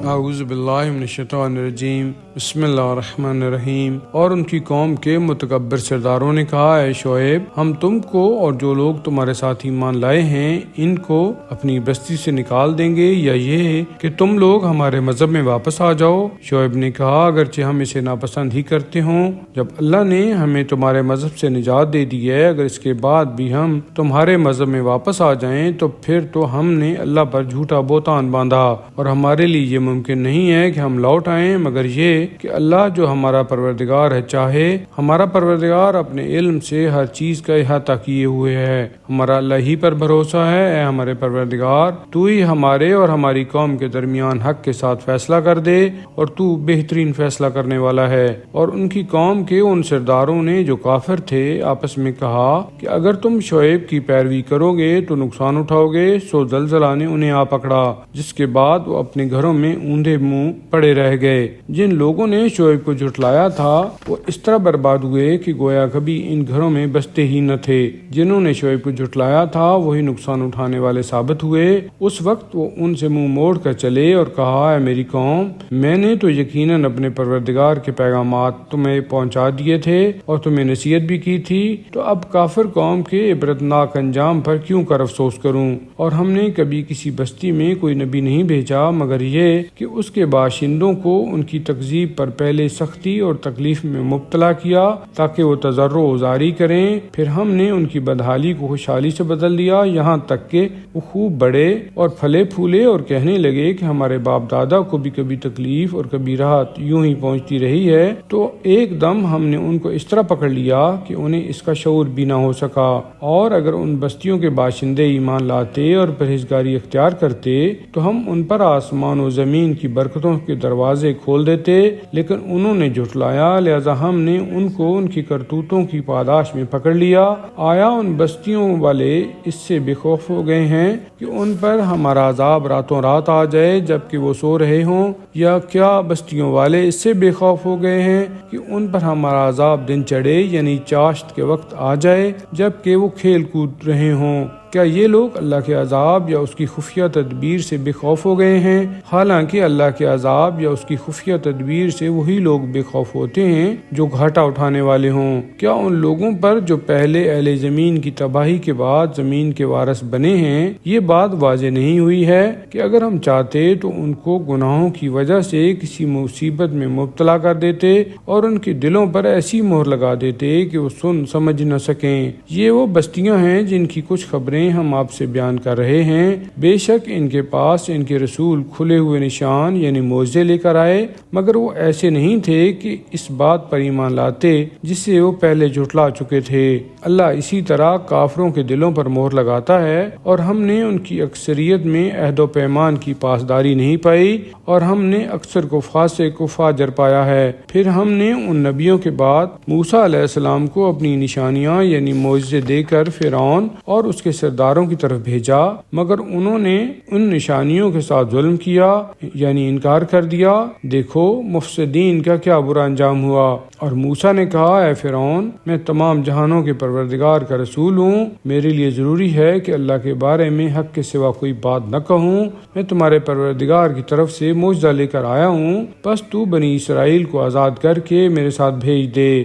اعوذ باللہ من الشیطان الرجیم بسم اللہ الرحمن الرحیم۔ اور ان کی قوم کے متکبر سرداروں نے کہا، اے شعیب، ہم تم کو اور جو لوگ تمہارے ساتھ ایمان لائے ہیں ان کو اپنی بستی سے نکال دیں گے، یا یہ کہ تم لوگ ہمارے مذہب میں واپس آ جاؤ۔ شعیب نے کہا، اگرچہ ہم اسے ناپسند ہی کرتے ہوں، جب اللہ نے ہمیں تمہارے مذہب سے نجات دے دی ہے، اگر اس کے بعد بھی ہم تمہارے مذہب میں واپس آ جائیں تو پھر تو ہم نے اللہ پر جھوٹا بہتان باندھا، اور ہمارے لیے یہ ممکن نہیں ہے کہ ہم لوٹ آئیں مگر یہ کہ اللہ جو ہمارا پروردگار ہے چاہے۔ ہمارا پروردگار اپنے علم سے ہر چیز کا احاطہ کیے ہوئے ہے، ہمارا اللہ ہی پر بھروسہ ہے۔ اے ہمارے پروردگار، تو ہی ہمارے اور ہماری قوم کے درمیان حق کے ساتھ فیصلہ کر دے، اور تو بہترین فیصلہ کرنے والا ہے۔ اور ان کی قوم کے ان سرداروں نے جو کافر تھے آپس میں کہا کہ اگر تم شعیب کی پیروی کرو گے تو نقصان اٹھاؤ گے۔ سو زلزلہ نے انہیں آ پکڑا، جس کے بعد وہ اپنے گھروں میں اوندھے منہ پڑے رہ گئے۔ جن لوگوں نے شعیب کو جھٹلایا تھا وہ اس طرح برباد ہوئے کہ گویا کبھی ان گھروں میں بستے ہی نہ تھے۔ جنہوں نے شعیب کو جھٹلایا تھا وہی نقصان اٹھانے والے ثابت ہوئے۔ اس وقت وہ ان سے منہ موڑ کر چلے اور کہا، اے میری قوم، میں نے تو یقیناً اپنے پروردگار کے پیغامات تمہیں پہنچا دیے تھے اور تمہیں نصیحت بھی کی تھی، تو اب کافر قوم کے عبرتناک انجام پر کیوں کر افسوس کروں؟ اور ہم نے کبھی کسی بستی میں کوئی نبی نہیں بھیجا مگر یہ کہ اس کے باشندوں کو ان کی تکذیب پر پہلے سختی اور تکلیف میں مبتلا کیا تاکہ وہ تضرع و زاری کریں، پھر ہم نے ان کی بدحالی کو خوشحالی سے بدل دیا، یہاں تک کہ وہ خوب بڑے اور پھلے پھولے اور کہنے لگے کہ ہمارے باپ دادا کو بھی کبھی تکلیف اور کبھی راحت یوں ہی پہنچتی رہی ہے۔ تو ایک دم ہم نے ان کو اس طرح پکڑ لیا کہ انہیں اس کا شعور بھی نہ ہو سکا۔ اور اگر ان بستیوں کے باشندے ایمان لاتے اور پرہیزگاری اختیار کرتے تو ہم ان پر آسمان و زمین کی برکتوں کے دروازے کھول دیتے، لیکن انہوں نے جھٹلایا، لہذا ہم نے ان کو ان کی کرتوتوں کی پاداش میں پکڑ لیا۔ آیا ان بستیوں والے اس سے بے خوف ہو گئے ہیں کہ ان پر ہمارا عذاب راتوں رات آ جائے جبکہ وہ سو رہے ہوں، یا کیا بستیوں والے اس سے بے خوف ہو گئے ہیں کہ ان پر ہمارا عذاب دن چڑھے، یعنی چاشت کے وقت آ جائے جبکہ وہ کھیل کود رہے ہوں؟ کیا یہ لوگ اللہ کے عذاب یا اس کی خفیہ تدبیر سے بے خوف ہو گئے ہیں؟ حالانکہ اللہ کے عذاب یا اس کی خفیہ تدبیر سے وہی لوگ بے خوف ہوتے ہیں جو گھاٹا اٹھانے والے ہوں۔ کیا ان لوگوں پر جو پہلے اہل زمین کی تباہی کے بعد زمین کے وارث بنے ہیں یہ بات واضح نہیں ہوئی ہے کہ اگر ہم چاہتے تو ان کو گناہوں کی وجہ سے کسی مصیبت میں مبتلا کر دیتے اور ان کے دلوں پر ایسی مہر لگا دیتے کہ وہ سن سمجھ نہ سکیں۔ یہ وہ بستیاں ہیں جن کی کچھ خبریں ہم آپ سے بیان کر رہے ہیں، بے شک ان کے پاس ان کے رسول کھلے ہوئے نشان یعنی معجزے لے کر آئے، مگر وہ ایسے نہیں تھے کہ اس بات پر ایمان لاتے جس سے وہ پہلے جھٹلا چکے تھے۔ اللہ اسی طرح کافروں کے دلوں پر مہر لگاتا ہے، اور ہم نے ان کی اکثریت میں عہد و پیمان کی پاسداری نہیں پائی، اور ہم نے اکثر کو فاسق و فاجر پایا ہے۔ پھر ہم نے ان نبیوں کے بعد موسیٰ علیہ السلام کو اپنی نشانیاں یعنی معجزے دے کر فرعون اور اس کے سرداروں کی طرف بھیجا، مگر انہوں نے ان نشانیوں کے ساتھ ظلم کیا یعنی انکار کر دیا۔ دیکھو مفسدین کا کیا برا انجام ہوا۔ اور موسیٰ نے کہا، اے فرعون، میں تمام جہانوں کے پروردگار کا رسول ہوں، میرے لیے ضروری ہے کہ اللہ کے بارے میں حق کے سوا کوئی بات نہ کہوں۔ میں تمہارے پروردگار کی طرف سے معجزہ لے کر آیا ہوں، بس تو بنی اسرائیل کو آزاد کر کے میرے ساتھ بھیج دے۔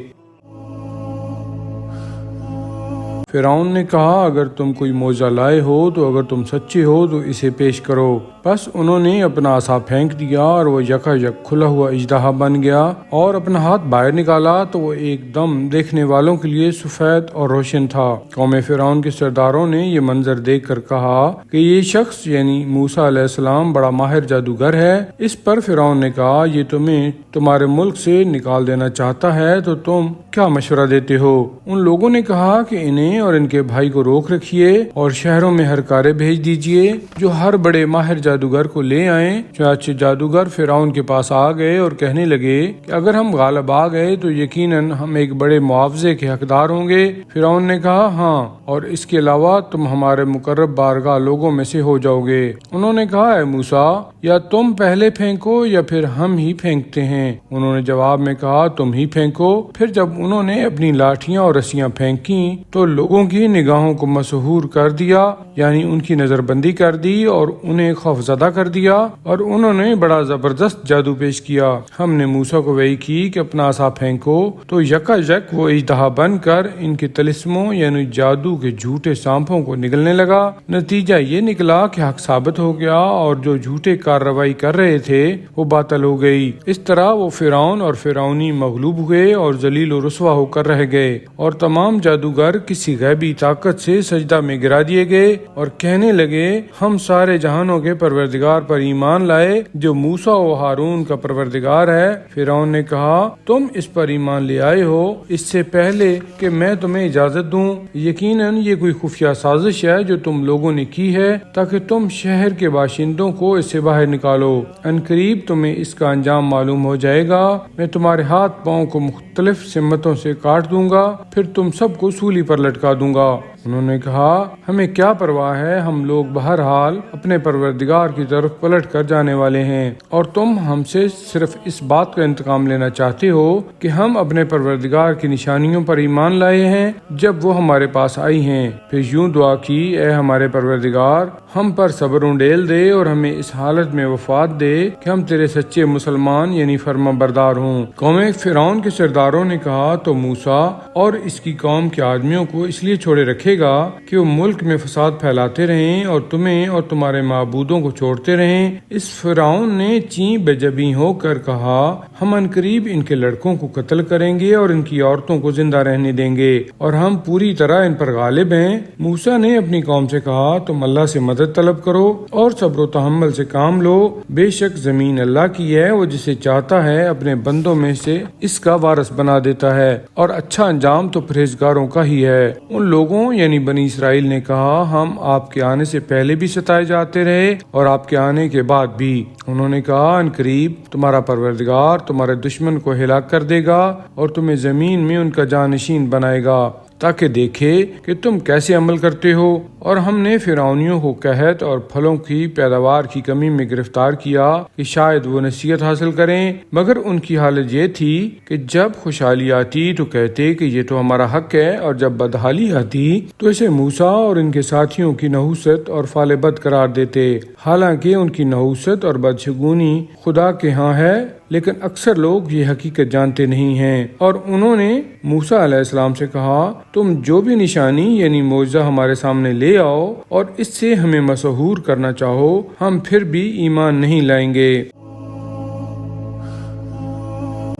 فرعون نے کہا، اگر تم کوئی معجزہ لائے ہو تو اگر تم سچے ہو تو اسے پیش کرو۔ بس انہوں نے اپنا عصا پھینک دیا اور وہ یکا یک کھلا ہوا اژدہا بن گیا، اور اپنا ہاتھ باہر نکالا تو وہ ایک دم دیکھنے والوں کے لیے سفید اور روشن تھا۔ قوم فرعون کے سرداروں نے یہ منظر دیکھ کر کہا کہ یہ شخص یعنی موسیٰ علیہ السلام بڑا ماہر جادوگر ہے۔ اس پر فرعون نے کہا، یہ تمہیں تمہارے ملک سے نکال دینا چاہتا ہے تو تم کیا مشورہ دیتے ہو؟ ان لوگوں نے کہا کہ انہیں اور ان کے بھائی کو روک رکھیے اور شہروں میں ہرکارے بھیج دیجیے جو ہر بڑے ماہر جادوگر کو لے آئیں۔ چنانچہ جادوگر فرعون کے پاس آ گئے اور کہنے لگے کہ اگر ہم غالب آ گئے تو یقیناً ہم ایک بڑے معاوضے کے حقدار ہوں گے۔ فرعون نے کہا، ہاں، اور اس کے علاوہ تم ہمارے مقرب بارگاہ لوگوں میں سے ہو جاؤ گے۔ انہوں نے کہا، اے موسیٰ، یا تم پہلے پھینکو یا پھر ہم ہی پھینکتے ہیں۔ انہوں نے جواب میں کہا، تم ہی پھینکو۔ پھر جب انہوں نے اپنی لاٹھیاں اور رسیاں پھینکیں تو لوگوں لوگوں کی نگاہوں کو مسحور کر دیا، یعنی ان کی نظر بندی کر دی اور انہیں خوف زدہ کر دیا، اور انہوں نے بڑا زبردست جادو پیش کیا۔ ہم نے موسیٰ کو وحی کی کہ اپنا عصا پھینکو، تو یکا یک وہ اژدہا بن کر ان کے طلسموں یعنی جادو کے جھوٹے سانپوں کو نگلنے لگا۔ نتیجہ یہ نکلا کہ حق ثابت ہو گیا اور جو جھوٹے کارروائی کر رہے تھے وہ باطل ہو گئی۔ اس طرح وہ فرعون اور فرعونی مغلوب ہوئے اور ذلیل و رسوا ہو کر رہ گئے، اور تمام جادوگر کسی غیبی طاقت سے سجدہ میں گرا دیے گئے اور کہنے لگے ہم سارے جہانوں کے پروردگار پر ایمان لائے جو موسیٰ و ہارون کا پروردگار ہے۔ فرعون نے کہا تم اس پر ایمان لے آئے ہو اس سے پہلے کہ میں تمہیں اجازت دوں، یقیناً یہ کوئی خفیہ سازش ہے جو تم لوگوں نے کی ہے تاکہ تم شہر کے باشندوں کو اس سے باہر نکالو۔ عنقریب تمہیں اس کا انجام معلوم ہو جائے گا، میں تمہارے ہاتھ پاؤں کو مختلف سمتوں سے کاٹ دوں گا، پھر تم سب کو سولی پر لٹکا دوں گا۔ انہوں نے کہا ہمیں کیا پرواہ ہے، ہم لوگ بہرحال اپنے پروردگار کی طرف پلٹ کر جانے والے ہیں، اور تم ہم سے صرف اس بات کا انتقام لینا چاہتے ہو کہ ہم اپنے پروردگار کی نشانیوں پر ایمان لائے ہیں جب وہ ہمارے پاس آئی ہیں۔ پھر یوں دعا کی اے ہمارے پروردگار ہم پر صبر ڈیل دے اور ہمیں اس حالت میں وفات دے کہ ہم تیرے سچے مسلمان یعنی فرما بردار ہوں۔ قوم فرعون کے سرداروں نے کہا تو موسیٰ اور اس کی قوم کے آدمیوں کو اس لیے چھوڑے رکھے گا کہ وہ ملک میں فساد پھیلاتے رہیں اور تمہیں اور تمہارے معبودوں کو چھوڑتے رہیں۔ اس فرعون نے چیں بجبیں ہو کر کہا ہم عنقریب ان کے لڑکوں کو قتل کریں گے اور ان کی عورتوں کو زندہ رہنے دیں گے اور ہم پوری طرح ان پر غالب ہیں۔ موسیٰ نے اپنی قوم سے کہا تم اللہ سے مدد طلب کرو اور صبر و تحمل سے کام لو، بے شک زمین اللہ کی ہے، وہ جسے چاہتا ہے اپنے بندوں میں سے اس کا وارث بنا دیتا ہے، اور اچھا انجام تو پرہیزگاروں کا ہی ہے۔ ان لوگوں یعنی بنی اسرائیل نے کہا ہم آپ کے آنے سے پہلے بھی ستائے جاتے رہے اور آپ کے آنے کے بعد بھی۔ انہوں نے کہا عنقریب تمہارا پروردگار تمہارے دشمن کو ہلاک کر دے گا اور تمہیں زمین میں ان کا جانشین بنائے گا تاکہ دیکھے کہ تم کیسے عمل کرتے ہو۔ اور ہم نے فرعونیوں کو قحط اور پھلوں کی پیداوار کی کمی میں گرفتار کیا کہ شاید وہ نصیحت حاصل کریں، مگر ان کی حالت یہ تھی کہ جب خوشحالی آتی تو کہتے کہ یہ تو ہمارا حق ہے، اور جب بدحالی آتی تو اسے موسیٰ اور ان کے ساتھیوں کی نحوست اور فعل بد قرار دیتے، حالانکہ ان کی نحوست اور بدشگونی خدا کے ہاں ہے، لیکن اکثر لوگ یہ حقیقت جانتے نہیں ہیں۔ اور انہوں نے موسیٰ علیہ السلام سے کہا تم جو بھی نشانی یعنی معجزہ ہمارے سامنے لے آؤ اور اس سے ہمیں مسحور کرنا چاہو، ہم پھر بھی ایمان نہیں لائیں گے۔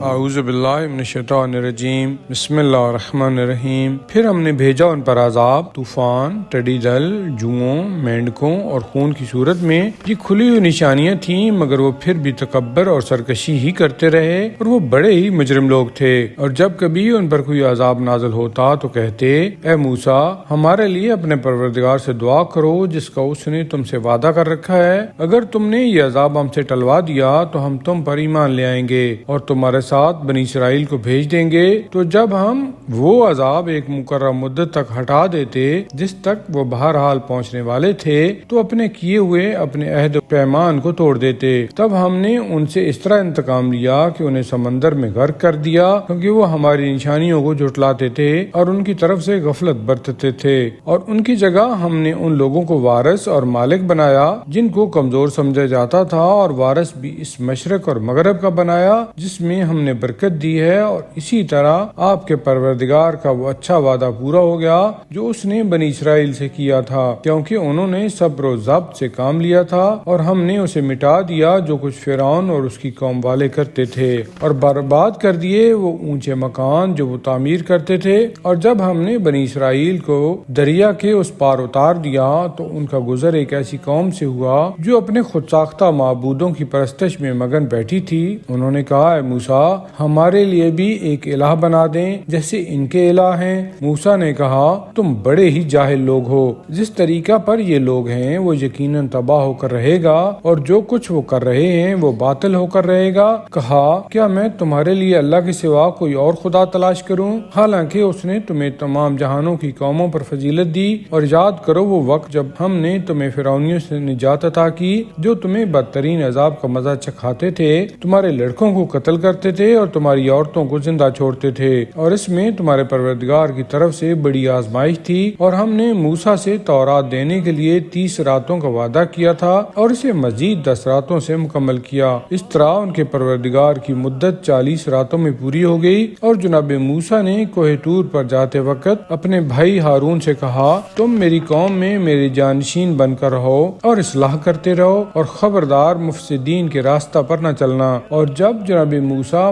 اعوذ باللہ من الشیطان الرجیم، بسم اللہ الرحمن الرحیم۔ پھر ہم نے بھیجا ان پر عذاب، طوفان، ٹڈی دل، جوؤں، مینڈکوں اور خون کی صورت میں۔ یہ کھلی ہوئی نشانیاں تھیں مگر وہ پھر بھی تکبر اور سرکشی ہی کرتے رہے، اور وہ بڑے ہی مجرم لوگ تھے۔ اور جب کبھی ان پر کوئی عذاب نازل ہوتا تو کہتے اے موسیٰ ہمارے لیے اپنے پروردگار سے دعا کرو جس کا اس نے تم سے وعدہ کر رکھا ہے، اگر تم نے یہ عذاب ہم سے ٹلوا دیا تو ہم تم پر ایمان لے آئیں گے اور تمہارے ساتھ بنی اسرائیل کو بھیج دیں گے۔ تو جب ہم وہ عذاب ایک مقررہ مدت تک ہٹا دیتے جس تک وہ بہرحال پہنچنے والے تھے تو اپنے کیے ہوئے اپنے عہد و پیمان کو توڑ دیتے۔ تب ہم نے ان سے اس طرح انتقام لیا کہ انہیں سمندر میں غرق کر دیا، کیونکہ وہ ہماری نشانیوں کو جھٹلاتے تھے اور ان کی طرف سے غفلت برتتے تھے، اور ان کی جگہ ہم نے ان لوگوں کو وارث اور مالک بنایا جن کو کمزور سمجھا جاتا تھا، اور وارث بھی اس مشرق اور مغرب کا بنایا جس میں ہم نے برکت دی ہے۔ اور اسی طرح آپ کے پروردگار کا وہ اچھا وعدہ پورا ہو گیا جو اس نے بنی اسرائیل سے کیا تھا، کیونکہ انہوں نے صبر و ضبط سے کام لیا تھا، اور ہم نے اسے مٹا دیا جو کچھ فرعون اور اس کی قوم والے کرتے تھے، اور برباد کر دیے وہ اونچے مکان جو وہ تعمیر کرتے تھے۔ اور جب ہم نے بنی اسرائیل کو دریا کے اس پار اتار دیا تو ان کا گزر ایک ایسی قوم سے ہوا جو اپنے خود ساختہ معبودوں کی پرستش میں مگن بیٹھی تھی۔ انہوں نے کہا اے موسیٰ ہمارے لیے بھی ایک الہ بنا دیں جیسے ان کے الہ ہیں۔ موسیٰ نے کہا تم بڑے ہی جاہل لوگ ہو، جس طریقہ پر یہ لوگ ہیں وہ یقیناً تباہ ہو کر رہے گا، اور جو کچھ وہ کر رہے ہیں وہ باطل ہو کر رہے گا۔ کہا کیا میں تمہارے لیے اللہ کے سوا کوئی اور خدا تلاش کروں، حالانکہ اس نے تمہیں تمام جہانوں کی قوموں پر فضیلت دی۔ اور یاد کرو وہ وقت جب ہم نے تمہیں فرعونیوں سے نجات عطا کی جو تمہیں بدترین عذاب کا مزہ چکھاتے تھے، تمہارے لڑکوں کو قتل کرتے تھے اور تمہاری عورتوں کو زندہ چھوڑتے تھے، اور اس میں تمہارے پروردگار کی طرف سے بڑی آزمائش تھی، اور ہم نے موسیٰ سے تورات دینے کے لیے 30 راتوں کا وعدہ کیا تھا اور اسے مزید 10 راتوں سے مکمل کیا۔ اس طرح ان کے پروردگار کی مدت 40 راتوں میں پوری ہو گئی، اور جناب موسیٰ نے کوہ طور پر جاتے وقت اپنے بھائی ہارون سے کہا، تم میری قوم میں میرے جانشین بن کر رہو اور اصلاح کرتے رہو، اور خبردار مفسدین کے راستہ پر نہ چلنا۔ اور جب جناب موسیٰ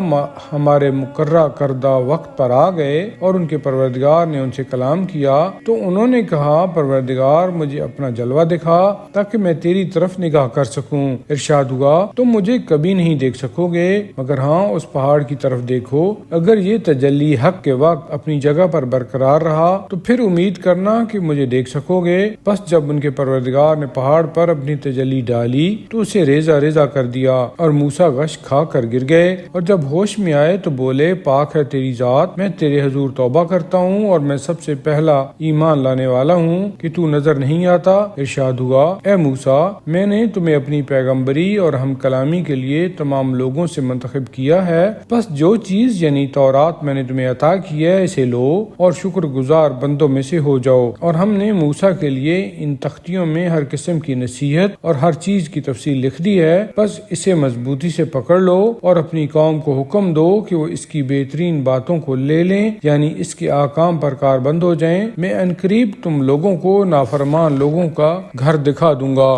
ہمارے مقررہ کردہ وقت پر آ گئے اور ان کے پروردگار نے ان سے کلام کیا تو انہوں نے کہا، پروردگار مجھے اپنا جلوہ دکھا تاکہ میں تیری طرف نگاہ کر سکوں۔ ارشاد ہوا، تم مجھے کبھی نہیں دیکھ سکو گے، مگر ہاں اس پہاڑ کی طرف دیکھو، اگر یہ تجلی حق کے وقت اپنی جگہ پر برقرار رہا تو پھر امید کرنا کہ مجھے دیکھ سکو گے۔ پس جب ان کے پروردگار نے پہاڑ پر اپنی تجلی ڈالی تو اسے ریزہ ریزہ کر دیا، اور موسیٰ غش کھا کر گر گئے، اور جب ہوش میں آئے تو بولے، پاک ہے تیری ذات، میں تیرے حضور توبہ کرتا ہوں اور میں سب سے پہلا ایمان لانے والا ہوں کہ تو نظر نہیں آتا۔ ارشاد ہوا، اے موسیٰ، میں نے تمہیں اپنی پیغمبری اور ہم کلامی کے لیے تمام لوگوں سے منتخب کیا ہے، بس جو چیز یعنی تورات میں نے تمہیں عطا کی ہے اسے لو اور شکر گزار بندوں میں سے ہو جاؤ۔ اور ہم نے موسیٰ کے لیے ان تختیوں میں ہر قسم کی نصیحت اور ہر چیز کی تفصیل لکھ دی ہے، بس اسے مضبوطی سے پکڑ لو اور اپنی قوم کو حکم دو کہ وہ اس کی بہترین باتوں کو لے لیں، یعنی اس کے احکام پر کاربند ہو جائیں۔ میں عنقریب تم لوگوں کو نافرمان لوگوں کا گھر دکھا دوں گا۔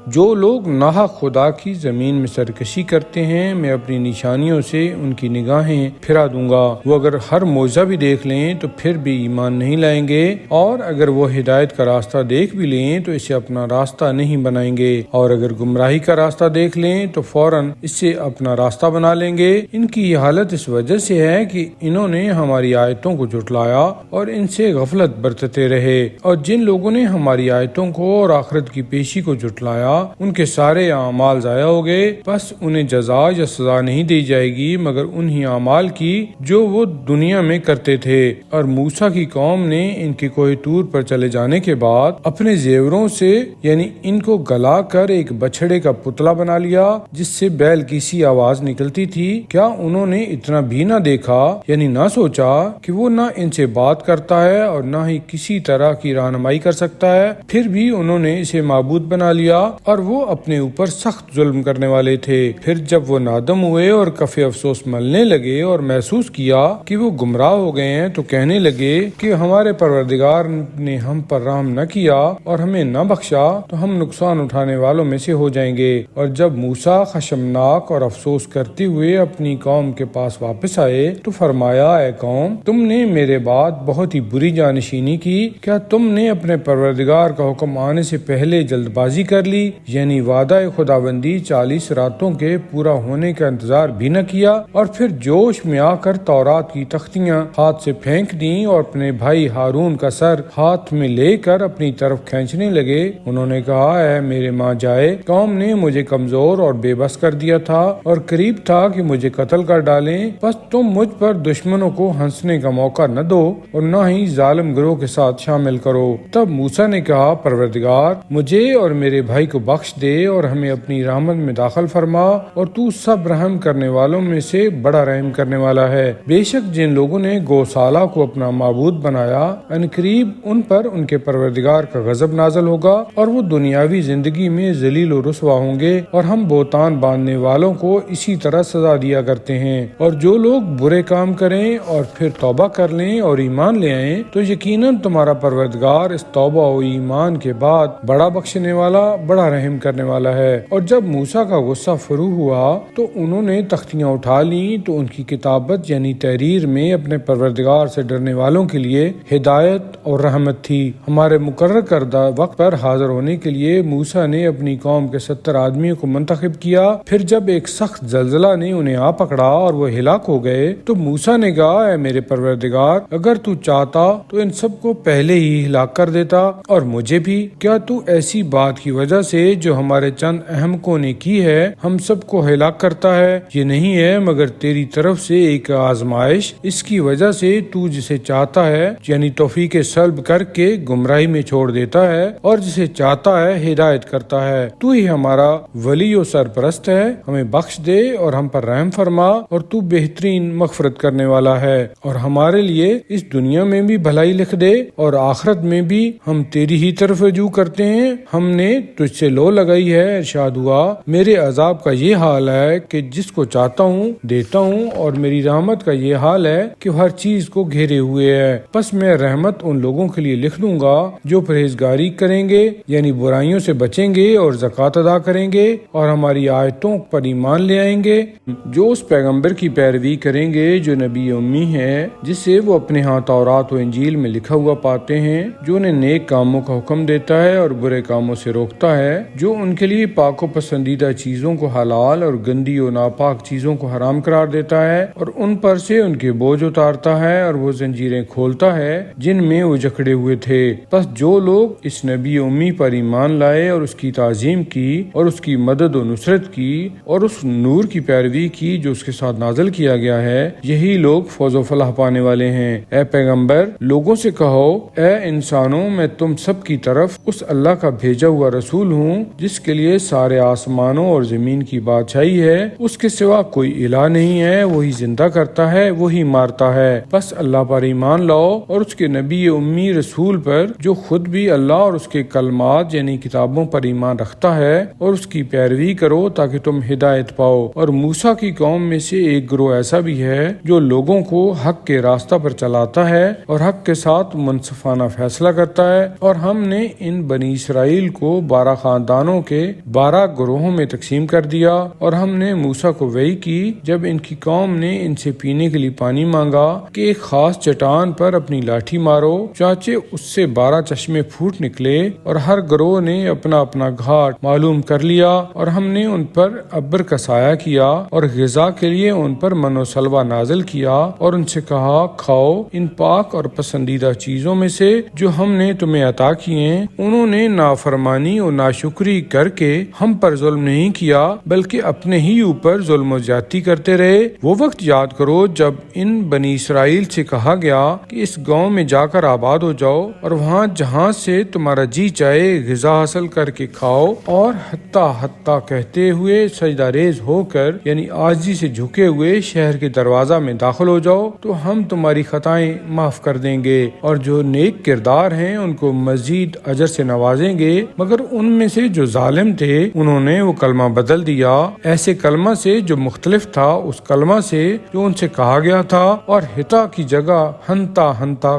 جو لوگ ناحق خدا کی زمین میں سرکشی کرتے ہیں، میں اپنی نشانیوں سے ان کی نگاہیں پھرا دوں گا۔ وہ اگر ہر معجزہ بھی دیکھ لیں تو پھر بھی ایمان نہیں لائیں گے، اور اگر وہ ہدایت کا راستہ دیکھ بھی لیں تو اسے اپنا راستہ نہیں بنائیں گے، اور اگر گمراہی کا راستہ دیکھ لیں تو فوراً اسے اپنا راستہ بنا لیں گے۔ ان کی یہ حالت اس وجہ سے ہے کہ انہوں نے ہماری آیتوں کو جھٹلایا اور ان سے غفلت برتتے رہے، اور جن لوگوں نے ہماری آیتوں کو اور آخرت کی پیشی کو جھٹلایا ان کے سارے اعمال ضائع ہو گئے، بس انہیں جزا یا سزا نہیں دی جائے گی مگر انہی اعمال کی جو وہ دنیا میں کرتے تھے۔ اور موسیٰ کی قوم نے ان کے کوہ طور پر چلے جانے کے بعد اپنے زیوروں سے یعنی ان کو گلا کر ایک بچھڑے کا پتلا بنا لیا جس سے بیل کی سی آواز نکلتی تھی۔ کیا انہوں نے اتنا بھی نہ دیکھا یعنی نہ سوچا کہ وہ نہ ان سے بات کرتا ہے اور نہ ہی کسی طرح کی رہنمائی کر سکتا ہے؟ پھر بھی انہوں نے اسے معبود بنا لیا اور وہ اپنے اوپر سخت ظلم کرنے والے تھے۔ پھر جب وہ نادم ہوئے اور کف افسوس ملنے لگے اور محسوس کیا کہ وہ گمراہ ہو گئے ہیں تو کہنے لگے کہ ہمارے پروردگار نے ہم پر رحم نہ کیا اور ہمیں نہ بخشا تو ہم نقصان اٹھانے والوں میں سے ہو جائیں گے۔ اور جب موسیٰ خشمناک اور افسوس کرتے ہوئے اپنی قوم کے پاس واپس آئے تو فرمایا، اے قوم، تم نے میرے بعد بہت ہی بری جانشینی کی، کیا تم نے اپنے پروردگار کا حکم آنے سے پہلے جلد بازی کر لی، یعنی وعدہ خداوندی 40 راتوں کے پورا ہونے کا انتظار بھی نہ کیا، اور پھر جوش میں آ کر تورات کی تختیاں ہاتھ سے پھینک دیں اور اپنے بھائی ہارون کا سر ہاتھ میں لے کر اپنی طرف کھینچنے لگے۔ انہوں نے کہا، اے میرے ماں جائے، قوم نے مجھے کمزور اور بے بس کر دیا تھا اور قریب تھا کہ مجھے قتل کر ڈالیں، بس تم مجھ پر دشمنوں کو ہنسنے کا موقع نہ دو اور نہ ہی ظالم گروہ کے ساتھ شامل کرو۔ تب موسیٰ نے کہا، پروردگار مجھے اور میرے بھائی کو بخش دے اور ہمیں اپنی رحمت میں داخل فرما، اور تو سب رحم کرنے والوں میں سے بڑا رحم کرنے والا ہے۔ بے شک جن لوگوں نے گوسالہ کو اپنا معبود بنایا، ان قریب ان پر ان کے پروردگار کا غضب نازل ہوگا اور وہ دنیاوی زندگی میں ذلیل و رسوا ہوں گے، اور ہم بہتان باندھنے والوں کو اسی طرح سزا دیا کرتے ہیں۔ اور جو لوگ برے کام کریں اور پھر توبہ کر لیں اور ایمان لے آئیں تو یقیناً تمہارا پروردگار اس توبہ و ایمان کے بعد بڑا بخشنے والا، بڑا رحم کرنے والا ہے۔ اور جب موسیٰ کا غصہ فرو ہوا تو انہوں نے تختیاں اٹھا لیں تو ان کی کتابت یعنی تحریر میں اپنے پروردگار سے ڈرنے والوں کے لیے ہدایت اور رحمت تھی۔ ہمارے مقرر کردہ وقت پر حاضر ہونے کے لیے موسیٰ نے اپنی قوم کے 70 آدمیوں کو منتخب کیا۔ پھر جب ایک سخت زلزلہ نے انہیں آ پکڑا اور وہ ہلاک ہو گئے تو موسیٰ نے کہا، اے میرے پروردگار، اگر تو چاہتا تو ان سب کو پہلے ہی ہلاک کر دیتا اور مجھے بھی۔ کیا تو ایسی بات کی وجہ سے کے جو ہمارے چند احمقوں نے کی ہے ہم سب کو ہلاک کرتا ہے، یہ نہیں ہے مگر تیری طرف سے ایک آزمائش، اس کی وجہ سے تو جسے چاہتا ہے یعنی توفیق سلب کر کے گمراہی میں چھوڑ دیتا ہے اور جسے چاہتا ہے ہدایت کرتا ہے۔ تو ہی ہمارا ولی و سرپرست ہے، ہمیں بخش دے اور ہم پر رحم فرما، اور تو بہترین مغفرت کرنے والا ہے، اور ہمارے لیے اس دنیا میں بھی بھلائی لکھ دے اور آخرت میں بھی ہم تیری ہی طرف رجوع کرتے ہیں، ہم نے تجھ سے لو لگائی ہے۔ ارشاد ہوا میرے عذاب کا یہ حال ہے کہ جس کو چاہتا ہوں دیتا ہوں، اور میری رحمت کا یہ حال ہے کہ ہر چیز کو گھیرے ہوئے ہے، پس میں رحمت ان لوگوں کے لیے لکھ دوں گا جو پرہیزگاری کریں گے یعنی برائیوں سے بچیں گے اور زکوٰۃ ادا کریں گے اور ہماری آیتوں پر ایمان لے آئیں گے، جو اس پیغمبر کی پیروی کریں گے جو نبی امی ہے، جسے وہ اپنے ہاں تورات و انجیل میں لکھا ہوا پاتے ہیں، جو انہیں نیک کاموں کا حکم دیتا ہے اور برے کاموں سے روکتا ہے، جو ان کے لیے پاک و پسندیدہ چیزوں کو حلال اور گندی و ناپاک چیزوں کو حرام قرار دیتا ہے، اور ان پر سے ان کے بوجھ اتارتا ہے اور وہ زنجیریں کھولتا ہے جن میں وہ جکڑے ہوئے تھے۔ بس جو لوگ اس نبی امی پر ایمان لائے اور اس کی تعظیم کی اور اس کی مدد و نصرت کی اور اس نور کی پیروی کی جو اس کے ساتھ نازل کیا گیا ہے، یہی لوگ فوز و فلاح پانے والے ہیں۔ اے پیغمبر لوگوں سے کہو اے انسانوں میں تم سب کی طرف اس اللہ کا بھیجا ہوا رسول ہوں جس کے لیے سارے آسمانوں اور زمین کی بادشاہی ہے، اس کے سوا کوئی الہ نہیں ہے، وہی زندہ کرتا ہے وہی مارتا ہے، بس اللہ پر ایمان لاؤ اور اس کے نبی امی رسول پر جو خود بھی اللہ اور اس کے کلمات یعنی کتابوں پر ایمان رکھتا ہے، اور اس کی پیروی کرو تاکہ تم ہدایت پاؤ۔ اور موسیٰ کی قوم میں سے ایک گروہ ایسا بھی ہے جو لوگوں کو حق کے راستہ پر چلاتا ہے اور حق کے ساتھ منصفانہ فیصلہ کرتا ہے، اور ہم نے ان بنی اسرائیل کو 12 خاندانوں کے 12 گروہوں میں تقسیم کر دیا، اور ہم نے موسیٰ کو وحی کی جب ان کی قوم نے ان سے پینے کے لیے پانی مانگا کہ ایک خاص چٹان پر اپنی لاٹھی مارو، چانچہ اس سے 12 چشمے پھوٹ نکلے، اور ہر گروہ نے اپنا اپنا گھاٹ معلوم کر لیا، اور ہم نے ان پر ابر کا سایہ کیا اور غذا کے لیے ان پر من و سلوہ نازل کیا، اور ان سے کہا کھاؤ ان پاک اور پسندیدہ چیزوں میں سے جو ہم نے تمہیں عطا کیے۔ انہوں نے نافرمانی اور ناشکری کر کے ہم پر ظلم نہیں کیا بلکہ اپنے ہی اوپر ظلم و زیادتی کرتے رہے۔ وہ وقت یاد کرو جب ان بنی اسرائیل سے کہا گیا کہ اس گاؤں میں جا کر آباد ہو جاؤ اور وہاں جہاں سے تمہارا جی چاہے غذا حاصل کر کے کھاؤ، اور حتیٰ کہتے ہوئے سجدہ ریز ہو کر یعنی عاجزی سے جھکے ہوئے شہر کے دروازہ میں داخل ہو جاؤ تو ہم تمہاری خطائیں معاف کر دیں گے، اور جو نیک کردار ہیں ان کو مزید اجر سے نوازیں گے۔ مگر ان میں سے جو ظالم تھے انہوں نے وہ کلمہ بدل دیا ایسے کلمہ سے جو مختلف تھا اس کلمہ سے جو ان سے کہا گیا تھا، اور ہتا کی جگہ ہنتا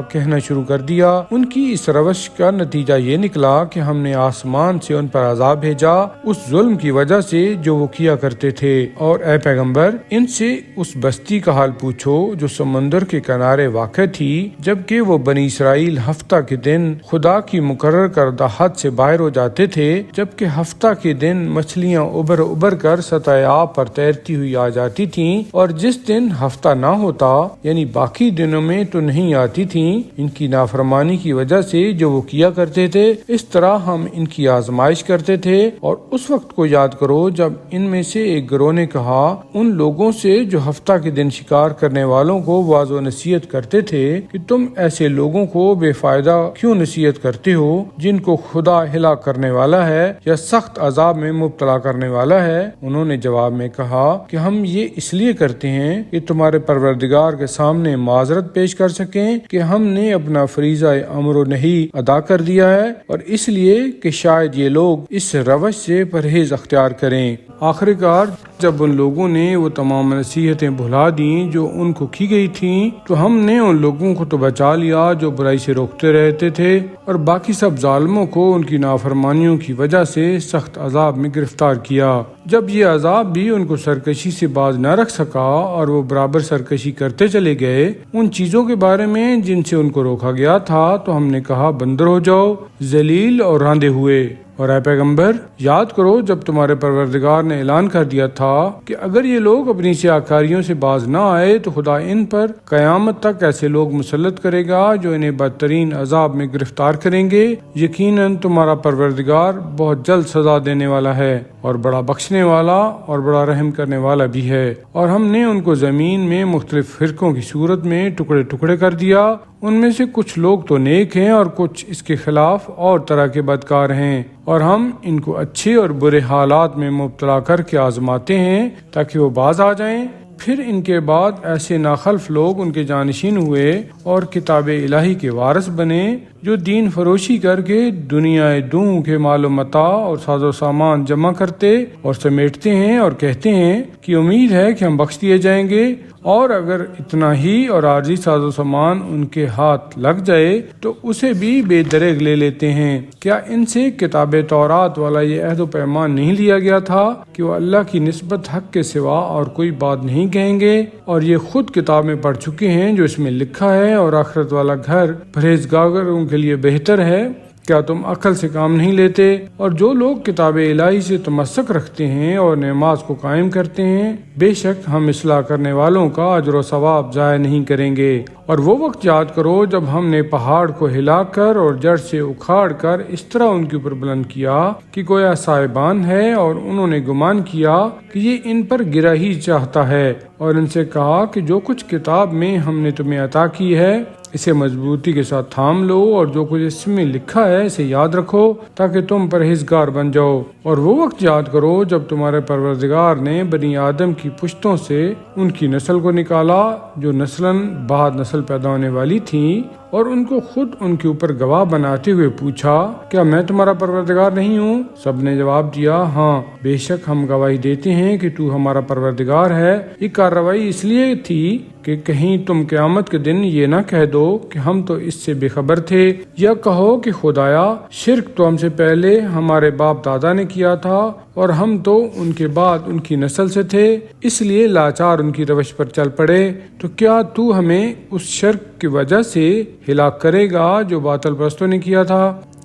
کہنا شروع کر دیا۔ ان کی اس روش کا نتیجہ یہ نکلا کہ ہم نے آسمان سے ان پر عذاب بھیجا اس ظلم کی وجہ سے جو وہ کیا کرتے تھے۔ اور اے پیغمبر ان سے اس بستی کا حال پوچھو جو سمندر کے کنارے واقع تھی، جبکہ وہ بنی اسرائیل ہفتہ کے دن خدا کی مقرر کردہ حد سے باہر ہو جاتے تھے، جبکہ ہفتہ کے دن مچھلیاں ابھر کر سطح آب پر تیرتی ہوئی آ جاتی تھیں، اور جس دن ہفتہ نہ ہوتا یعنی باقی دنوں میں تو نہیں آتی تھیں۔ ان کی نافرمانی کی وجہ سے جو وہ کیا کرتے تھے اس طرح ہم ان کی آزمائش کرتے تھے۔ اور اس وقت کو یاد کرو جب ان میں سے ایک گروہ نے کہا ان لوگوں سے جو ہفتہ کے دن شکار کرنے والوں کو واعظ و نصیحت کرتے تھے کہ تم ایسے لوگوں کو بے فائدہ کیوں نصیحت کرتے ہو جن کو خدا ہلاک کرنے والا ہے یا سخت عذاب میں مبتلا کرنے والا ہے۔ انہوں نے جواب میں کہا کہ ہم یہ اس لیے کرتے ہیں کہ تمہارے پروردگار کے سامنے معذرت پیش کر سکیں کہ ہم نے اپنا فریضہ امر و نہی ادا کر دیا ہے، اور اس لیے کہ شاید یہ لوگ اس روش سے پرہیز اختیار کریں۔ آخر کار جب ان لوگوں نے وہ تمام نصیحتیں بھلا دیں جو ان کو کی گئی تھیں تو ہم نے ان لوگوں کو تو بچا لیا جو برائی سے روکتے رہتے تھے، اور باقی سب ظالموں کو ان کی نافرمانیوں کی وجہ سے سخت عذاب میں گرفتار کیا۔ جب یہ عذاب بھی ان کو سرکشی سے باز نہ رکھ سکا اور وہ برابر سرکشی کرتے چلے گئے ان چیزوں کے بارے میں جن سے ان کو روکا گیا تھا، تو ہم نے کہا بندر ہو جاؤ ذلیل اور راندے ہوئے۔ اور اے پیغمبر یاد کرو جب تمہارے پروردگار نے اعلان کر دیا تھا کہ اگر یہ لوگ اپنی سیاکاریوں سے باز نہ آئے تو خدا ان پر قیامت تک ایسے لوگ مسلط کرے گا جو انہیں بدترین عذاب میں گرفتار کریں گے۔ یقیناً تمہارا پروردگار بہت جلد سزا دینے والا ہے اور بڑا بخشنے والا اور بڑا رحم کرنے والا بھی ہے۔ اور ہم نے ان کو زمین میں مختلف فرقوں کی صورت میں ٹکڑے ٹکڑے کر دیا، ان میں سے کچھ لوگ تو نیک ہیں اور کچھ اس کے خلاف اور طرح کے بدکار ہیں، اور ہم ان کو اچھے اور برے حالات میں مبتلا کر کے آزماتے ہیں تاکہ وہ باز آ جائیں۔ پھر ان کے بعد ایسے ناخلف لوگ ان کے جانشین ہوئے اور کتاب الہی کے وارث بنے جو دین فروشی کر کے دنیا دوں کے مال و متاع اور ساز و سامان جمع کرتے اور سمیٹتے ہیں اور کہتے ہیں کہ امید ہے کہ ہم بخش دیے جائیں گے، اور اگر اتنا ہی اور عارضی ساز و سامان ان کے ہاتھ لگ جائے تو اسے بھی بے دریغ لے لیتے ہیں۔ کیا ان سے کتاب تورات والا یہ عہد و پیمان نہیں لیا گیا تھا کہ وہ اللہ کی نسبت حق کے سوا اور کوئی بات نہیں کہیں گے؟ اور یہ خود کتاب میں پڑھ چکے ہیں جو اس میں لکھا ہے، اور آخرت والا گھر پرہیزگاروں کے لیے بہتر ہے۔ کیا تم عقل سے کام نہیں لیتے؟ اور جو لوگ کتاب الہی سے تمسک رکھتے ہیں اور نماز کو قائم کرتے ہیں، بے شک ہم اصلاح کرنے والوں کا اجر و ثواب ضائع نہیں کریں گے۔ اور وہ وقت یاد کرو جب ہم نے پہاڑ کو ہلا کر اور جڑ سے اکھاڑ کر اس طرح ان کے اوپر بلند کیا کہ گویا سائبان ہے، اور انہوں نے گمان کیا کہ یہ ان پر گرا ہی چاہتا ہے، اور ان سے کہا کہ جو کچھ کتاب میں ہم نے تمہیں عطا کی ہے اسے مضبوطی کے ساتھ تھام لو، اور جو کچھ اس میں لکھا ہے اسے یاد رکھو تاکہ تم پرہیزگار بن جاؤ۔ اور وہ وقت یاد کرو جب تمہارے پروردگار نے بنی آدم کی پشتوں سے ان کی نسل کو نکالا جو نسلاً بعد نسل پیدا ہونے والی تھی، اور ان کو خود ان کے اوپر گواہ بناتے ہوئے پوچھا کیا میں تمہارا پروردگار نہیں ہوں؟ سب نے جواب دیا ہاں، بے شک ہم گواہی دیتے ہیں کہ تو ہمارا پروردگار ہے۔ یہ کارروائی اس لیے تھی کہ کہیں تم قیامت کے دن یہ نہ کہہ دو کہ ہم تو اس سے بے خبر تھے، یا کہو کہ خدایا شرک تو ہم سے پہلے ہمارے باپ دادا نے کیا تھا اور ہم تو ان کے بعد ان کی نسل سے تھے، اس لیے لاچار ان کی روش پر چل پڑے۔ تو کیا تو ہمیں اس شرک کی وجہ سے ہلاک کرے گا جو باطل پرستوں نے کیا تھا؟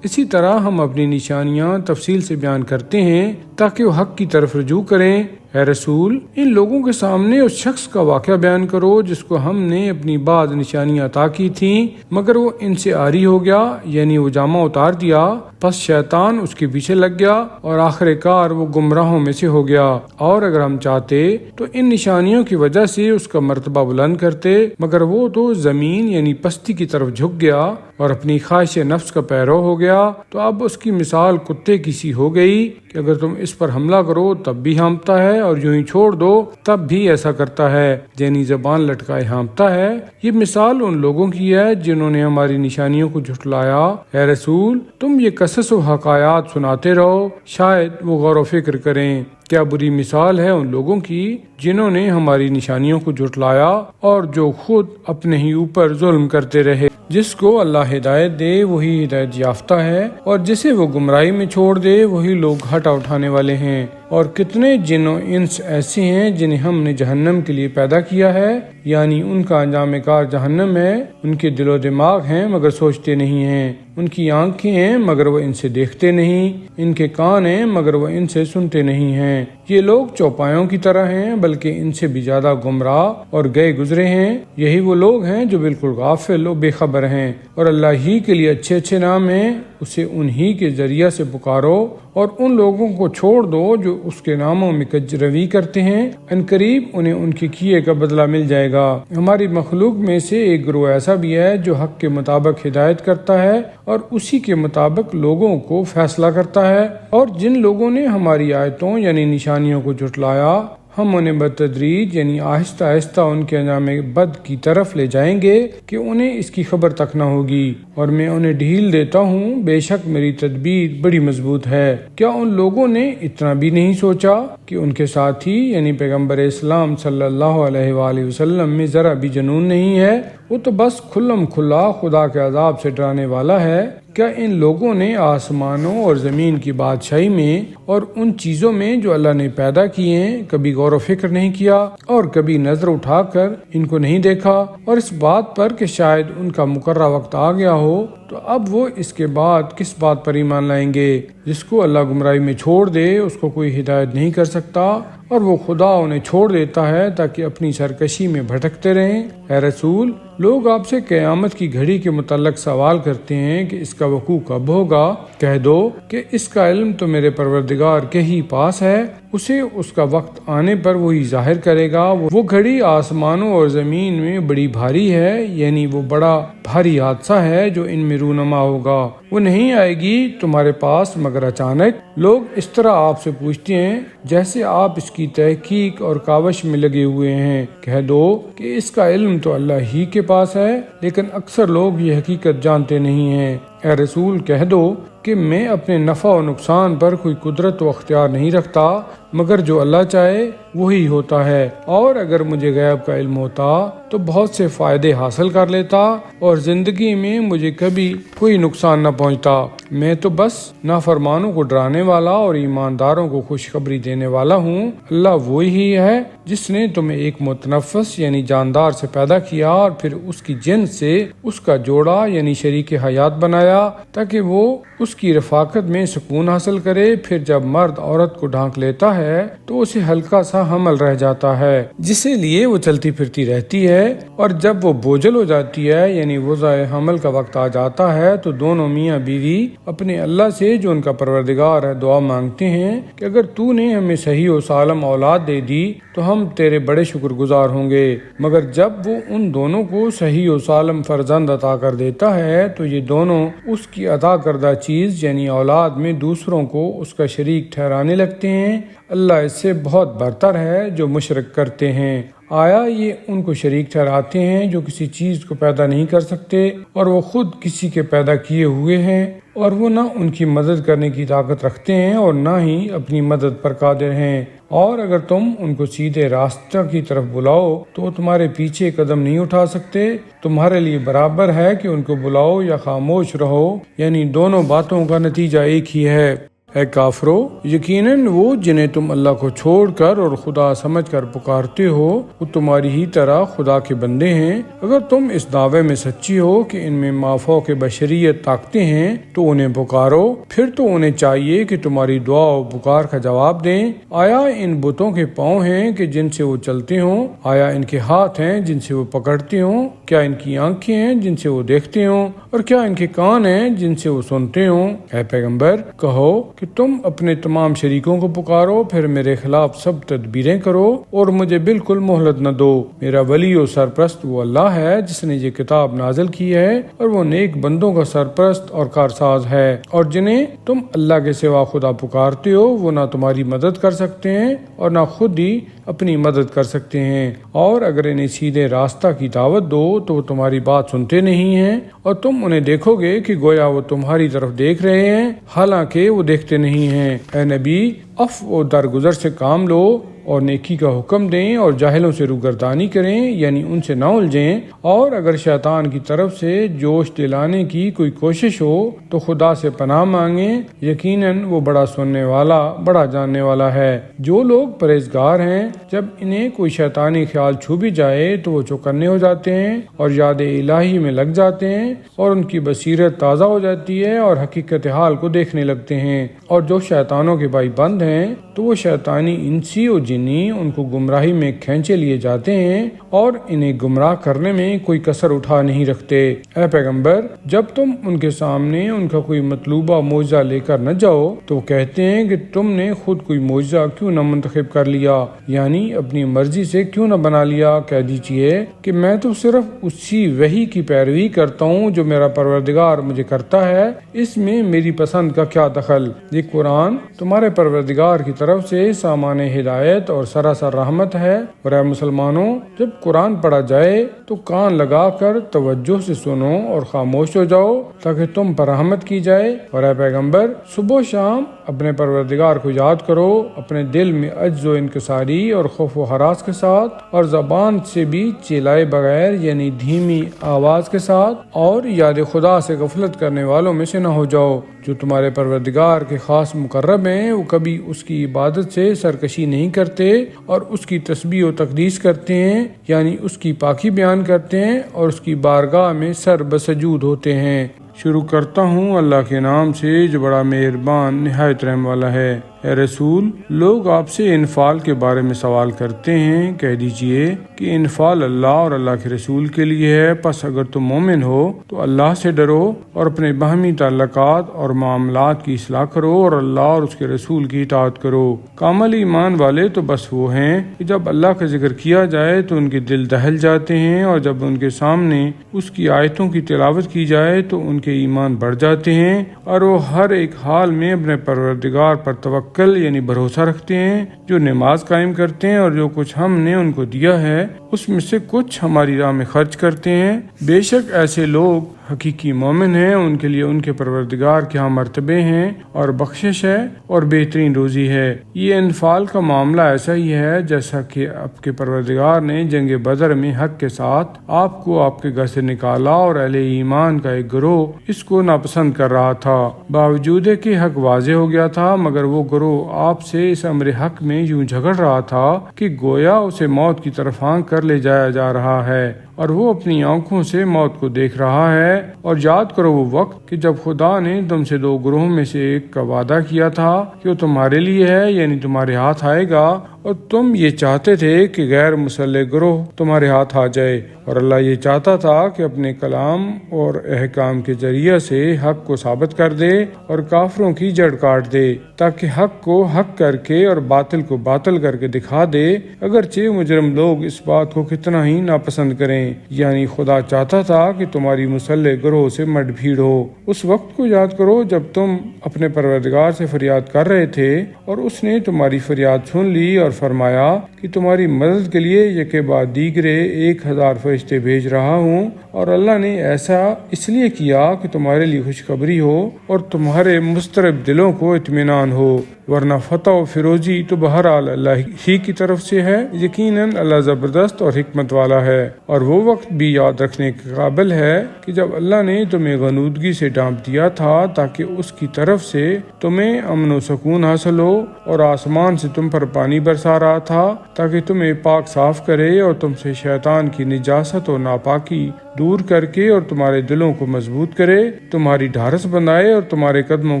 اسی طرح ہم اپنی نشانیاں تفصیل سے بیان کرتے ہیں تاکہ وہ حق کی طرف رجوع کریں۔ اے رسول، ان لوگوں کے سامنے اس شخص کا واقعہ بیان کرو جس کو ہم نے اپنی بعض نشانیاں عطا کی تھیں مگر وہ ان سے عاری ہو گیا، یعنی وہ جامہ اتار دیا، پس شیطان اس کے پیچھے لگ گیا اور آخر کار وہ گمراہوں میں سے ہو گیا۔ اور اگر ہم چاہتے تو ان نشانیوں کی وجہ سے اس کا مرتبہ بلند کرتے، مگر وہ تو زمین یعنی پستی کی طرف جھک گیا اور اپنی خواہش نفس کا پیرو ہو گیا۔ تو اب اس کی مثال کتے کی سی ہو گئی کہ اگر تم اس پر حملہ کرو تب بھی ہانپتا ہے اور یوں ہی چھوڑ دو تب بھی ایسا کرتا ہے، یعنی زبان لٹکائے ہانپتا ہے۔ یہ مثال ان لوگوں کی ہے جنہوں نے ہماری نشانیوں کو جھٹلایا۔ اے رسول، تم یہ قصص و حکایات سناتے رہو، شاید وہ غور و فکر کریں۔ کیا بری مثال ہے ان لوگوں کی جنہوں نے ہماری نشانیوں کو جھٹلایا اور جو خود اپنے ہی اوپر ظلم کرتے رہے۔ جس کو اللہ ہدایت دے وہی ہدایت یافتہ ہے، اور جسے وہ گمراہی میں چھوڑ دے وہی لوگ ہٹا اٹھانے والے ہیں۔ اور کتنے جن و انس ایسے ہیں جنہیں ہم نے جہنم کے لیے پیدا کیا ہے، یعنی ان کا انجام کار جہنم ہے۔ ان کے دل و دماغ ہیں مگر سوچتے نہیں ہیں، ان کی آنکھیں ہیں مگر وہ ان سے دیکھتے نہیں، ان کے کان ہیں مگر وہ ان سے سنتے نہیں ہیں۔ یہ لوگ چوپایوں کی طرح ہیں بلکہ ان سے بھی زیادہ گمراہ اور گئے گزرے ہیں۔ یہی وہ لوگ ہیں جو بالکل غافل و بے خبر ہیں۔ اور اللہ ہی کے لیے اچھے اچھے نام ہیں، اسے انہی کے ذریعہ سے پکارو، اور ان لوگوں کو چھوڑ دو جو اس کے ناموں میں کجروی کرتے ہیں، ان قریب انہیں ان کے کیے کا بدلہ مل جائے گا۔ ہماری مخلوق میں سے ایک گروہ ایسا بھی ہے جو حق کے مطابق ہدایت کرتا ہے اور اسی کے مطابق لوگوں کو فیصلہ کرتا ہے۔ اور جن لوگوں نے ہماری آیتوں یعنی نشانیوں کو جھٹلایا، ہم انہیں بتدریج یعنی آہستہ آہستہ ان کے انجام بد کی طرف لے جائیں گے کہ انہیں اس کی خبر تک نہ ہوگی، اور میں انہیں ڈھیل دیتا ہوں، بے شک میری تدبیر بڑی مضبوط ہے۔ کیا ان لوگوں نے اتنا بھی نہیں سوچا کہ ان کے ساتھی یعنی پیغمبر اسلام صلی اللہ علیہ وآلہ وسلم میں ذرا بھی جنون نہیں ہے؟ وہ تو بس کھلم کھلا خدا کے عذاب سے ڈرانے والا ہے۔ کیا ان لوگوں نے آسمانوں اور زمین کی بادشاہی میں اور ان چیزوں میں جو اللہ نے پیدا کیے ہیں کبھی غور و فکر نہیں کیا، اور کبھی نظر اٹھا کر ان کو نہیں دیکھا، اور اس بات پر کہ شاید ان کا مقررہ وقت آ گیا ہو، تو اب وہ اس کے بعد کس بات پر ایمان لائیں گے؟ جس کو اللہ گمراہی میں چھوڑ دے اس کو کوئی ہدایت نہیں کر سکتا، اور وہ خدا انہیں چھوڑ دیتا ہے تاکہ اپنی سرکشی میں بھٹکتے رہیں۔ اے رسول، لوگ آپ سے قیامت کی گھڑی کے متعلق سوال کرتے ہیں کہ اس کا وقوع کب ہوگا۔ کہہ دو کہ اس کا علم تو میرے پروردگار کے ہی پاس ہے، اسے اس کا وقت آنے پر وہی ظاہر کرے گا۔ وہ گھڑی آسمانوں اور زمین میں بڑی بھاری ہے، یعنی وہ بڑا بھاری حادثہ ہے جو ان میں رونما ہوگا۔ وہ نہیں آئے گی تمہارے پاس مگر اچانک۔ لوگ اس طرح آپ سے پوچھتے ہیں جیسے آپ اس کی تحقیق اور کاوش میں لگے ہوئے ہیں۔ کہہ دو کہ اس کا علم تو اللہ ہی کے پاس ہے، لیکن اکثر لوگ یہ حقیقت جانتے نہیں ہیں۔ اے رسول، کہہ دو کہ میں اپنے نفع و نقصان پر کوئی قدرت و اختیار نہیں رکھتا، مگر جو اللہ چاہے وہی ہوتا ہے، اور اگر مجھے غیب کا علم ہوتا تو بہت سے فائدے حاصل کر لیتا اور زندگی میں مجھے کبھی کوئی نقصان نہ پہنچتا۔ میں تو بس نافرمانوں کو ڈرانے والا اور ایمانداروں کو خوشخبری دینے والا ہوں۔ اللہ وہی ہے جس نے تمہیں ایک متنفس یعنی جاندار سے پیدا کیا اور پھر اس کی جنس سے اس کا جوڑا یعنی شریک حیات بنایا تاکہ وہ اس کی رفاقت میں سکون حاصل کرے۔ پھر جب مرد عورت کو ڈھانک لیتا ہے تو اسے ہلکا سا حمل رہ جاتا ہے جسے لیے وہ چلتی پھرتی رہتی ہے، اور جب وہ بوجھل ہو جاتی ہے یعنی وضع حمل کا وقت آ جاتا ہے تو دونوں میاں بیوی اپنے اللہ سے جو ان کا پروردگار ہے دعا مانگتے ہیں کہ اگر تو نے ہمیں صحیح و سالم اولاد دے دی تو ہم تیرے بڑے شکر گزار ہوں گے۔ مگر جب وہ ان دونوں کو صحیح و سالم فرزند عطا کر دیتا ہے تو یہ دونوں اس کی عطا کردہ چیز یعنی اولاد میں دوسروں کو اس کا شریک ٹھہرانے لگتے ہیں۔ اللہ اس سے بہت برتر ہے جو مشرک کرتے ہیں۔ آیا یہ ان کو شریک ٹھہراتے ہیں جو کسی چیز کو پیدا نہیں کر سکتے اور وہ خود کسی کے پیدا کیے ہوئے ہیں، اور وہ نہ ان کی مدد کرنے کی طاقت رکھتے ہیں اور نہ ہی اپنی مدد پر قادر ہیں۔ اور اگر تم ان کو سیدھے راستہ کی طرف بلاؤ تو وہ تمہارے پیچھے قدم نہیں اٹھا سکتے۔ تمہارے لیے برابر ہے کہ ان کو بلاؤ یا خاموش رہو، یعنی دونوں باتوں کا نتیجہ ایک ہی ہے۔ اے کافرو، یقیناً وہ جنہیں تم اللہ کو چھوڑ کر اور خدا سمجھ کر پکارتے ہو وہ تمہاری ہی طرح خدا کے بندے ہیں۔ اگر تم اس دعوے میں سچی ہو کہ ان میں مافوق بشریت طاقتیں ہیں تو انہیں پکارو، پھر تو انہیں چاہیے کہ تمہاری دعا و پکار کا جواب دیں۔ آیا ان بتوں کے پاؤں ہیں کہ جن سے وہ چلتے ہوں؟ آیا ان کے ہاتھ ہیں جن سے وہ پکڑتے ہوں؟ کیا ان کی آنکھیں ہیں جن سے وہ دیکھتے ہوں؟ اور کیا ان کے کان ہیں جن سے وہ سنتے ہوں؟ اے پیغمبر، کہو کہ تم اپنے تمام شریکوں کو پکارو، پھر میرے خلاف سب تدبیریں کرو اور مجھے بالکل مہلت نہ دو۔ میرا ولی و سرپرست وہ اللہ ہے جس نے یہ کتاب نازل کی ہے، اور وہ نیک بندوں کا سرپرست اور کارساز ہے۔ اور جنہیں تم اللہ کے سوا خدا پکارتے ہو وہ نہ تمہاری مدد کر سکتے ہیں اور نہ خود ہی اپنی مدد کر سکتے ہیں، اور اگر انہیں سیدھے راستہ کی دعوت دو تو وہ تمہاری بات سنتے نہیں ہیں، اور تم انہیں دیکھو گے کہ گویا وہ تمہاری طرف دیکھ رہے ہیں حالانکہ وہ دیکھتے نہیں ہیں۔ اے نبی، عفو و درگزر سے کام لو اور نیکی کا حکم دیں اور جاہلوں سے روگردانی کریں یعنی ان سے نہ الجھیں، اور اگر شیطان کی طرف سے جوش دلانے کی کوئی کوشش ہو تو خدا سے پناہ مانگیں، یقیناً وہ بڑا سننے والا بڑا جاننے والا ہے۔ جو لوگ پرہیزگار ہیں جب انہیں کوئی شیطانی خیال چھو بھی جائے تو وہ چوکنے ہو جاتے ہیں اور یاد الہی میں لگ جاتے ہیں، اور ان کی بصیرت تازہ ہو جاتی ہے اور حقیقت حال کو دیکھنے لگتے ہیں۔ اور جو شیطانوں کے بھائی بند ہیں تو وہ شیطانی انسی و جنی ان کو گمراہی میں کھینچے لیے جاتے ہیں اور انہیں گمراہ کرنے میں کوئی کسر اٹھا نہیں رکھتے۔ اے پیغمبر، جب تم ان کے سامنے ان کا کوئی مطلوبہ معجزہ لے کر نہ جاؤ تو کہتے ہیں کہ تم نے خود کوئی معجزہ کیوں نہ منتخب کر لیا، یعنی اپنی مرضی سے کیوں نہ بنا لیا۔ کہہ دیجئے کہ میں تو صرف اسی وحی کی پیروی کرتا ہوں جو میرا پروردگار مجھے کرتا ہے، اس میں میری پسند کا کیا دخل۔ یہ قرآن تمہارے پروردگار کی طرف سے سامان ہدایت اور سراسر رحمت ہے۔ اور اے مسلمانوں، جب قرآن پڑھا جائے تو کان لگا کر توجہ سے سنو اور خاموش ہو جاؤ تاکہ تم پر رحمت کی جائے۔ اور اے پیغمبر، صبح و شام اپنے پروردگار کو یاد کرو اپنے دل میں عجز و انکساری اور خوف و ہراس کے ساتھ، اور زبان سے بھی چلائے بغیر یعنی دھیمی آواز کے ساتھ، اور یاد خدا سے غفلت کرنے والوں میں سے نہ ہو جاؤ۔ جو تمہارے پروردگار کے خاص مقرب ہیں وہ کبھی اس کی عبادت سے سرکشی نہیں کرتے اور اس کی تسبیح و تقدیس کرتے ہیں، یعنی اس کی پاکی بیان کرتے ہیں اور اس کی بارگاہ میں سر بسجود ہوتے ہیں۔ شروع کرتا ہوں اللہ کے نام سے جو بڑا مہربان نہایت رحم والا ہے۔ اے رسول، لوگ آپ سے انفال کے بارے میں سوال کرتے ہیں، کہہ دیجئے کہ انفال اللہ اور اللہ کے رسول کے لیے ہے، پس اگر تم مومن ہو تو اللہ سے ڈرو اور اپنے باہمی تعلقات اور معاملات کی اصلاح کرو اور اللہ اور اس کے رسول کی اطاعت کرو۔ کامل ایمان والے تو بس وہ ہیں کہ جب اللہ کا ذکر کیا جائے تو ان کے دل دہل جاتے ہیں، اور جب ان کے سامنے اس کی آیتوں کی تلاوت کی جائے تو ان کے ایمان بڑھ جاتے ہیں، اور وہ ہر ایک حال میں اپنے پروردگار پر توکل یعنی بھروسہ رکھتے ہیں، جو نماز قائم کرتے ہیں اور جو کچھ ہم نے ان کو دیا ہے اس میں سے کچھ ہماری راہ میں خرچ کرتے ہیں۔ بے شک ایسے لوگ حقیقی مومن ہیں، ان کے لیے ان کے پروردگار کے ہاں مرتبے ہیں اور بخشش ہے اور بہترین روزی ہے۔ یہ انفال کا معاملہ ایسا ہی ہے جیسا کہ آپ کے پروردگار نے جنگ بدر میں حق کے ساتھ آپ کو آپ کے گھر سے نکالا اور اہل ایمان کا ایک گروہ اس کو ناپسند کر رہا تھا، باوجود کہ حق واضح ہو گیا تھا، مگر وہ گروہ آپ سے اس امر حق میں یوں جھگڑ رہا تھا کہ گویا اسے موت کی طرف ہانک کر لے جایا جا رہا ہے، اور وہ اپنی آنکھوں سے موت کو دیکھ رہا ہے۔ اور یاد کرو وہ وقت کہ جب خدا نے تم سے دو گروہوں میں سے ایک کا وعدہ کیا تھا کہ وہ تمہارے لیے ہے، یعنی تمہارے ہاتھ آئے گا، اور تم یہ چاہتے تھے کہ غیر مسلح گروہ تمہارے ہاتھ آ جائے، اور اللہ یہ چاہتا تھا کہ اپنے کلام اور احکام کے ذریعے سے حق کو ثابت کر دے اور کافروں کی جڑ کاٹ دے، تاکہ حق کو حق کر کے اور باطل کو باطل کر کے دکھا دے، اگرچہ مجرم لوگ اس بات کو کتنا ہی ناپسند کریں۔ یعنی خدا چاہتا تھا کہ تمہاری مسلح گروہ سے مٹ بھیڑ ہو۔ اس وقت کو یاد کرو جب تم اپنے پروردگار سے فریاد کر رہے تھے اور اس نے تمہاری فریاد سن لی اور فرمایا کہ تمہاری مدد کے لیے یکے بعد دیگرے 1000 فرشتے بھیج رہا ہوں، اور اللہ نے ایسا اس لیے کیا کہ تمہارے لیے خوشخبری ہو اور تمہارے مضطرب دلوں کو اطمینان ہو، ورنہ فتح و فیروزی تو بہرحال اللہ ہی کی طرف سے ہے، یقیناً اللہ زبردست اور حکمت والا ہے۔ اور وہ وقت بھی یاد رکھنے کے قابل ہے کہ جب اللہ نے تمہیں غنودگی سے ڈانپ دیا تھا تاکہ اس کی طرف سے تمہیں امن و سکون حاصل ہو، اور آسمان سے تم پر پانی برسا رہا تھا تاکہ تمہیں پاک صاف کرے اور تم سے شیطان کی نجاست اور ناپاکی دور کر کے اور تمہارے دلوں کو مضبوط کرے، تمہاری ڈھارس بنائے اور تمہارے قدموں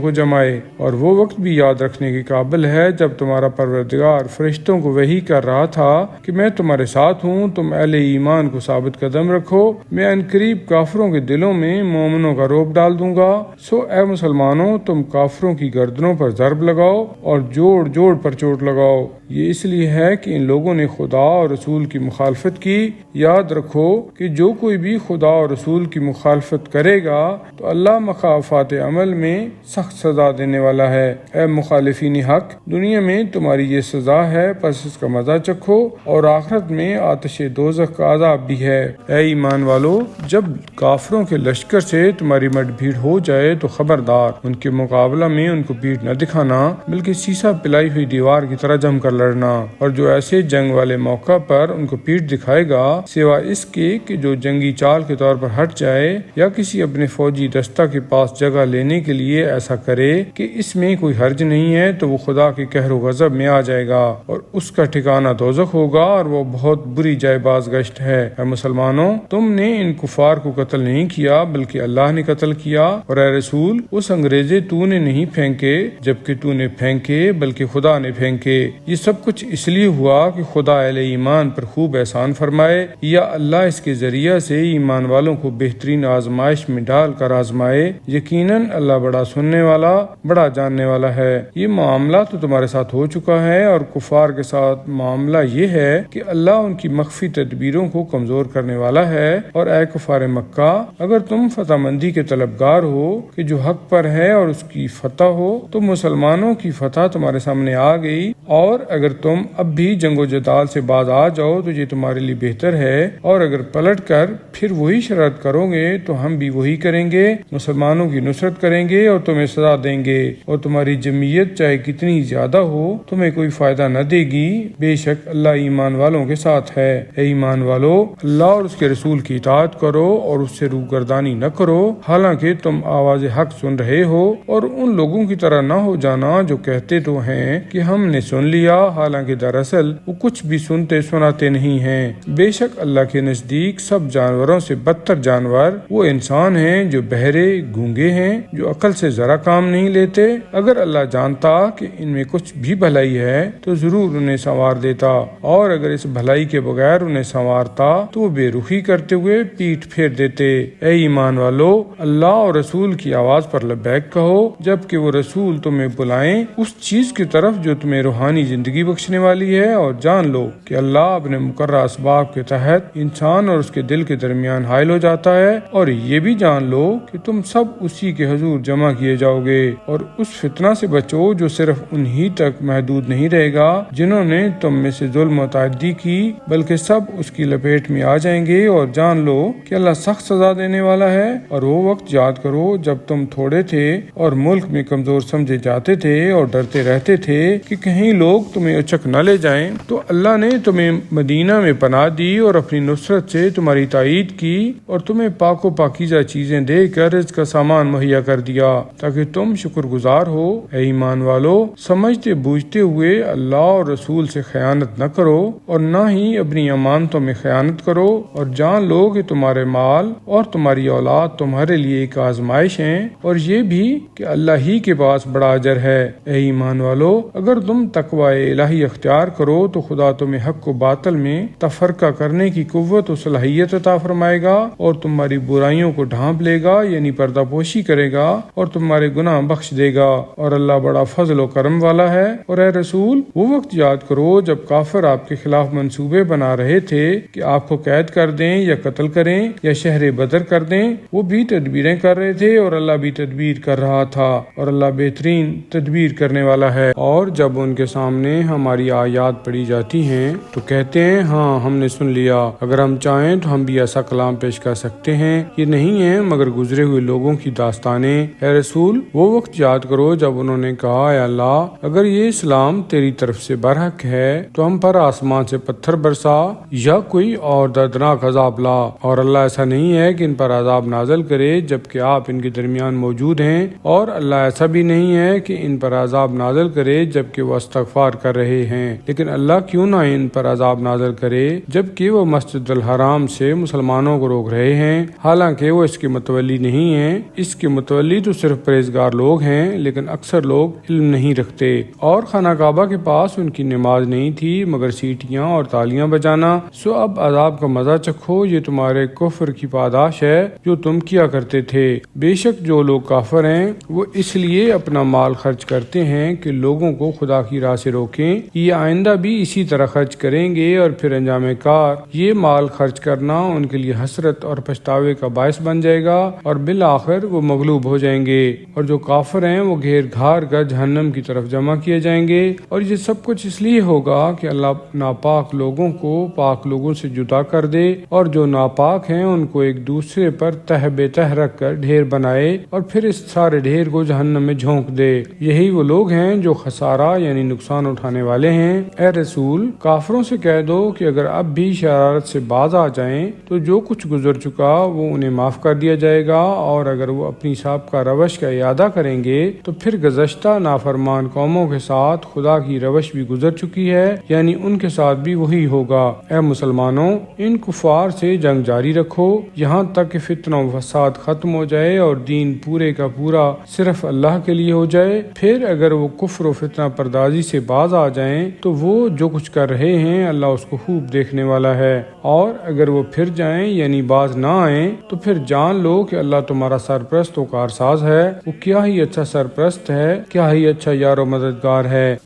کو جمائے۔ اور وہ وقت بھی یاد رکھنے کے قابل ہے جب تمہارا پروردگار فرشتوں کو وحی کر رہا تھا کہ میں تمہارے ساتھ ہوں، تم اہل ایمان کو ثابت قدم رکھو، میں عنقریب کافروں کے دلوں میں مومنوں کا رعب ڈال دوں گا۔ سو اے مسلمانوں، تم کافروں کی گردنوں پر ضرب لگاؤ اور جوڑ جوڑ پر چوٹ لگاؤ۔ یہ اس لیے ہے کہ ان لوگوں نے خدا اور رسول کی مخالفت کی۔ یاد رکھو کہ جو کوئی بھی خدا اور رسول کی مخالفت کرے گا تو اللہ مخالفات عمل میں سخت سزا دینے والا ہے۔ اے مخالفین حق، دنیا میں تمہاری یہ سزا ہے، پس اس کا مزہ چکھو، اور آخرت میں آتش دوزخ کا عذاب بھی ہے۔ اے ایمان والو، جب کافروں کے لشکر سے تمہاری مٹ بھیڑ ہو جائے تو خبردار ان کے مقابلہ میں ان کو پیٹھ نہ دکھانا، بلکہ سیسا پلائی ہوئی دیوار کی طرح جم کر لڑنا، اور جو ایسے جنگ والے موقع پر ان کو پیٹھ دکھائے گا سوا اس کے کہ جو جنگی چال کے طور پر ہٹ جائے یا کسی اپنے فوجی دستہ کے پاس جگہ لینے کے لیے ایسا کرے کہ اس میں کوئی حرج نہیں ہے، تو وہ خدا کے قہر و غضب میں آ جائے گا اور اس کا ٹھکانہ دوزخ ہوگا، اور وہ بہت بری جائے باز گشت ہے۔ اے مسلمانوں، تم نے ان کفار کو قتل نہیں کیا بلکہ اللہ نے قتل کیا، اور اے رسول، اس انگریزے تو نے نہیں پھینکے جبکہ تو نے پھینکے بلکہ خدا نے پھینکے۔ یہ سب کچھ اس لیے ہوا کہ خدا اہل ایمان پر خوب احسان فرمائے، یا اللہ اس کے ذریعہ سے ایمان والوں کو بہترین آزمائش میں ڈال کر آزمائے۔ یقیناً اللہ بڑا سننے والا، بڑا جاننے والا ہے۔ یہ معاملہ تو تمہارے ساتھ ہو چکا ہے، اور کفار کے ساتھ معاملہ یہ ہے کہ اللہ ان کی مخفی تدبیروں کو کمزور کرنے والا ہے۔ اور اے کفار مکہ، اگر تم فتح مندی کے طلبگار ہو کہ جو حق پر ہے اور اس کی فتح ہو، تو مسلمانوں کی فتح تمہارے سامنے آ گئی، اور اگر تم اب بھی جنگ و جدال سے باز آ جاؤ تو یہ تمہارے لیے بہتر ہے، اور اگر پلٹ کر پھر وہی شرارت کرو گے تو ہم بھی وہی کریں گے، مسلمانوں کی نصرت کریں گے اور تمہیں سزا دیں گے، اور تمہاری جمعیت چاہے کتنی زیادہ ہو تمہیں کوئی فائدہ نہ دے گی، بے شک اللہ ایمان والوں کے ساتھ ہے۔ اے ایمان والو، اللہ اور اس کے رسول کی اطاعت کرو اور اس سے روگردانی نہ کرو، حالانکہ تم آواز حق سن رہے ہو، اور ان لوگوں کی طرح نہ ہو جانا جو کہتے تو ہیں کہ ہم نے سن لیا، حالانکہ دراصل وہ کچھ بھی سنتے سناتے نہیں ہیں۔ بے شک اللہ کے نزدیک سب جانوروں سے بدتر جانور وہ انسان ہیں جو بہرے گونگے ہیں، جو عقل سے ذرا کام نہیں لیتے۔ اگر اللہ جانتا کہ ان میں کچھ بھی بھلائی ہے تو ضرور انہیں سنوار دیتا، اور اگر اس بھلائی کے بغیر انہیں سنوارتا تو وہ بے رخی کرتے ہوئے پیٹھ پھیر دیتے۔ اے ایمان والو، اللہ اور رسول کی آواز پر لبیک کہو جبکہ وہ رسول تمہیں بلائیں اس چیز کی طرف جو تمہیں روحانی زندگی بخشنے والی ہے، اور جان لو کہ اللہ اپنے مقررہ اسباب کے تحت انسان اور اس کے دل کے درمیان حائل ہو جاتا ہے، اور یہ بھی جان لو کہ تم سب اسی کے حضور جمع کیے جاؤ گے، اور اس فتنہ سے بچو جو صرف انہی تک محدود نہیں رہے گا جنہوں نے تم میں سے ظلم و تعدی کی، بلکہ سب اس کی لپیٹ میں آ جائیں گے، اور جان لو کہ اللہ سخت سزا دینے والا ہے۔ اور وہ وقت یاد کرو جب تم تھوڑے تھے اور ملک میں کمزور سمجھے جاتے تھے اور ڈرتے رہتے تھے کہ کہیں لوگ تمہیں اچک نہ لے جائیں، تو اللہ نے تمہیں مدینہ میں پناہ دی اور اپنی نصرت سے تمہاری تائید کی، اور تمہیں پاک و پاکیزہ چیزیں دے کر رزق کا سامان مہیا کر دیا تاکہ تم شکر گزار ہو۔ اے ایمان والو، سمجھتے بوجھتے ہوئے اللہ اور رسول سے خیانت نہ کرو، اور نہ ہی اپنی امانتوں میں خیانت کرو، اور جان لو کہ تمہارے مال اور تمہاری اولاد تمہارے لیے ایک آزمائش ہیں، اور یہ بھی کہ اللہ ہی کے پاس بڑا اجر ہے۔ اے ایمان والو، اگر تم تقوی الہی اختیار کرو تو خدا تمہیں حق و باطل میں تفرقہ کرنے کی قوت و صلاحیت عطا فرمائے گا، اور تمہاری برائیوں کو ڈھانپ لے گا، یعنی پردہ پوشی کرے گا، اور تمہارے گناہ بخش دے گا، اور اللہ بڑا فضل و کرم والا ہے۔ اور اے رسول، وہ وقت یاد کرو جب کافر آپ کے خلاف منصوبے بنا رہے تھے کہ آپ کو قید کر دیں یا قتل کریں یا شہر بدر کر دیں، وہ بھی تدبیریں کر رہے تھے اور اللہ بھی تدبیر کر رہا تھا، اور اللہ بہترین تدبیر کرنے والا ہے۔ اور جب ان کے سامنے ہماری آیات پڑھی جاتی ہیں تو کہتے ہیں ہاں ہم نے سن لیا، اگر ہم چاہیں تو ہم بھی ایسا کلام پیش کر سکتے ہیں، یہ نہیں ہے مگر گزرے ہوئے لوگوں کی داستانیں۔ اے رسول، وہ وقت یاد کرو جب انہوں نے کہا اے اللہ، اگر یہ اسلام تیری طرف سے برحق ہے تو ہم پر آسمان سے پتھر برسا یا کوئی اور دردناک عذاب لا، اور اللہ ایسا نہیں ہے کہ ان پر عذاب نازل کرے جبکہ آپ ان کے درمیان موجود ہیں، اور اللہ ایسا بھی نہیں ہے کہ ان پر عذاب نازل کرے جبکہ وہ استغفار کر رہے ہیں، لیکن اللہ کیوں نہ ان پر عذاب نازل کرے جبکہ وہ مسجد الحرام سے مسلمانوں کو روک رہے ہیں، حالانکہ وہ اس کے متولی نہیں ہیں، اس کے متولی تو صرف پرہیزگار لوگ ہیں، لیکن اکثر لوگ علم نہیں رکھتے۔ اور خانہ کعبہ کے پاس ان کی نماز نہیں تھی مگر سیٹیاں اور تالیاں بجانا، سو اب عذاب کا مزہ چکھو، یہ تمہارے کفر کی پاداش ہے جو تم کیا کرتے تھے۔ بے شک جو لوگ کافر ہیں وہ اس لیے اپنا مال خرچ کرتے ہیں کہ لوگوں کو خدا کی راہ سے روکیں، یہ آئندہ بھی اسی طرح خرچ کریں گے، اور پھر انجام کار یہ مال خرچ کرنا ان کے لیے حسرت اور پچھتاوے کا باعث بن جائے گا، اور بالآخر وہ مغلوب ہو جائیں گے، اور جو کافر ہیں وہ گھیر گھار کر جہنم کی طرف جمع کیے جائیں گے۔ اور یہ سب کچھ اس لیے ہوگا کہ اللہ ناپاک لوگوں کو پاک لوگوں سے جدا کر دے، اور جو ناپاک ہیں ان کو ایک دوسرے پر تہ بے تہ رکھ کر ڈھیر بنائے، اور پھر اس سارے ڈھیر کو جہنم میں جھونک دے۔ یہی وہ لوگ ہیں جو خسارہ یعنی نقصان اٹھانے والے ہیں۔ اے رسول، کافروں سے کہہ دو کہ اگر اب بھی شرارت سے باز آ جائیں تو جو کچھ گزر چکا وہ انہیں معاف کر دیا جائے گا، اور اگر وہ اپنی سابقہ روش کا اعادہ کریں گے تو پھر گزشتہ نافرمان قوموں کے ساتھ خدا کی روش بھی گزر چکی ہے، یعنی ان کے ساتھ بھی وہی ہوگا۔ اے مسلمانوں، ان کفار سے جنگ جاری رکھو یہاں تک کہ فتنہ و فساد ختم ہو جائے اور دین پورے کا پورا صرف اللہ کے لیے ہو جائے۔ پھر اگر وہ کفر و فتنہ پردازی سے باز آ جائیں تو وہ جو کچھ کر رہے ہیں اللہ اس کو خوب دیکھنے والا ہے، اور اگر وہ پھر جائیں یعنی باز نہ آئیں تو پھر جان لو کہ اللہ تمہارا سرپرست و کارساز ہے، وہ کیا ہی اچھا سرپرست ہے، کیا ہی اچھا یار و مددگار ہے۔